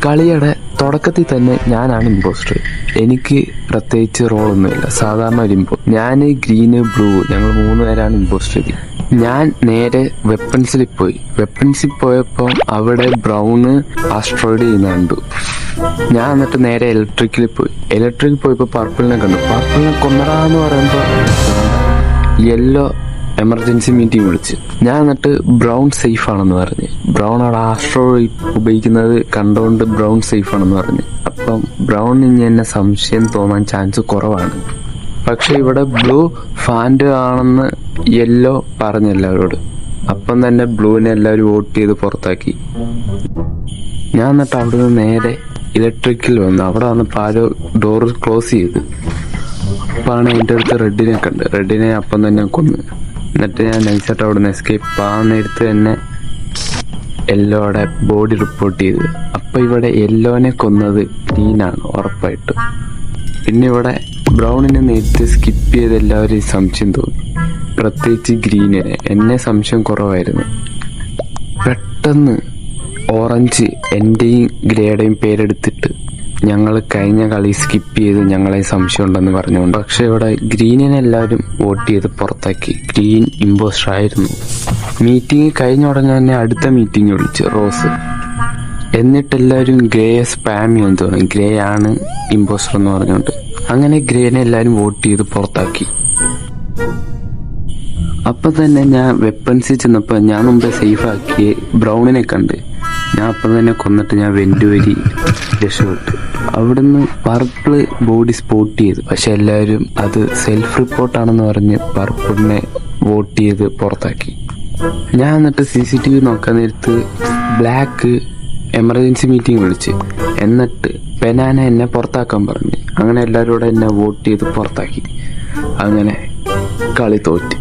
കളിയുടെ തുടക്കത്തിൽ തന്നെ ഞാനാണ് ഇമ്പോസ്റ്റർ. എനിക്ക് പ്രത്യേകിച്ച് റോളൊന്നുമില്ല, സാധാരണ ഒരു ഞാൻ ഗ്രീന് ബ്ലൂ ഞങ്ങൾ 3 പേരാണ് ഇമ്പോസ്റ്റർ ചെയ്തത്. ഞാൻ നേരെ വെപ്പൺസിൽ പോയപ്പോൾ അവിടെ ബ്രൗണ് ആസ്ട്രോയിഡ് ചെയ്യുന്ന കണ്ടു. ഞാൻ എന്നിട്ട് നേരെ ഇലക്ട്രിക്കിൽ പോയപ്പോൾ പർപ്പിളിനെ കണ്ടു. പർപ്പിളിനെ കൊന്നടാന്ന് പറയുമ്പോൾ യെല്ലോ എമർജൻസി മീറ്റിംഗ് വിളിച്ച്. ഞാൻ എന്നിട്ട് ബ്രൗൺ സേഫ് ആണെന്ന് പറഞ്ഞ്, ബ്രൗൺ അവിടെ ആസ്ട്രോയിഡ് ഉപയോഗിക്കുന്നത് കണ്ടുകൊണ്ട് ബ്രൗൺ സേഫ് ആണെന്ന് പറഞ്ഞ്. അപ്പം ബ്രൗണിന് എന്നെ സംശയം തോന്നാൻ ചാൻസ് കുറവാണ്. പക്ഷെ ഇവിടെ ബ്ലൂ ഫാൻഡ് ആണെന്ന് യെല്ലോ പറഞ്ഞ എല്ലാവരോട്. അപ്പം തന്നെ ബ്ലൂവിനെ എല്ലാവരും വോട്ട് ചെയ്ത് പുറത്താക്കി. ഞാൻ എന്നിട്ട് അവിടെ നിന്ന് നേരെ ഇലക്ട്രിക്കിൽ വന്നു. അവിടെ വന്നപ്പോൾ ആരോ ഡോറ് ക്ലോസ് ചെയ്ത്. അപ്പാണ് എൻ്റെ അടുത്ത് റെഡിനെ കണ്ട്. റെഡിനെ അപ്പം തന്നെ കൊന്ന്. എന്നിട്ട് ഞാൻ നൈസായിട്ട് അവിടെ നിന്ന് എസ്കേപ്പ് ആ നേരത്ത് തന്നെ യെല്ലോയുടെ ബോഡി റിപ്പോർട്ട് ചെയ്ത്. അപ്പം ഇവിടെ യെല്ലോനെ കൊന്നത് ഗ്രീനാണ് ഉറപ്പായിട്ടും. പിന്നെ ഇവിടെ ബ്രൗണിനെ നേരത്തെ സ്കിപ്പ് ചെയ്ത് എല്ലാവരും സംശയം തോന്നി, പ്രത്യേകിച്ച് ഗ്രീനിനെ. എന്നെ സംശയം കുറവായിരുന്നു. പെട്ടെന്ന് ഓറഞ്ച് എന്റെയും ഗ്രേയുടെയും പേരെടുത്തിട്ട് ഞങ്ങൾ കഴിഞ്ഞ കളി സ്കിപ്പ് ചെയ്ത് ഞങ്ങളെ സംശയം ഉണ്ടെന്ന് പറഞ്ഞുകൊണ്ട്. പക്ഷെ ഇവിടെ ഗ്രീനിനെ എല്ലാവരും വോട്ട് ചെയ്ത് പുറത്താക്കി. ഗ്രീൻ ഇമ്പോസ്റ്റർ ആയിരുന്നു. മീറ്റിംഗ് കഴിഞ്ഞ ഉടനെ തന്നെ അടുത്ത മീറ്റിംഗ് വിളിച്ചു റോസ്. എന്നിട്ടെല്ലാവരും ഗ്രേയെ സ്പാം ചെയ്യാൻ തോന്നി, ഗ്രേ ആണ് ഇമ്പോസ്റ്റർ എന്ന് പറഞ്ഞുകൊണ്ട്. അങ്ങനെ ഗ്രേനെ എല്ലാവരും വോട്ട് ചെയ്ത് പുറത്താക്കി. അപ്പം തന്നെ ഞാൻ വെപ്പൺസിൽ ചെന്നപ്പോൾ ഞാൻ മുമ്പേ സേഫ് ആക്കിയ ബ്രൗണിനെ കണ്ട്. ഞാൻ അപ്പം തന്നെ കൊന്നിട്ട് ഞാൻ വെന്റ് വരി രക്ഷപ്പെട്ടു. അവിടുന്ന് പർപ്പിള് ബോഡി സ്പോട്ട് ചെയ്തു. പക്ഷെ എല്ലാവരും അത് സെൽഫ് റിപ്പോർട്ടാണെന്ന് പറഞ്ഞ് പർപ്പിളിനെ വോട്ട് ചെയ്ത് പുറത്താക്കി. ഞാൻ എന്നിട്ട് CCTV നോക്കാൻ നേരത്ത് ബ്ലാക്ക് എമർജൻസി മീറ്റിംഗ് വിളിച്ച്. എന്നിട്ട് ബനാന എന്നെ പുറത്താക്കാൻ പറഞ്ഞു. അങ്ങനെ എല്ലാവരും കൂടെ എന്നെ വോട്ട് ചെയ്ത് പുറത്താക്കി. അങ്ങനെ കളി തോറ്റി.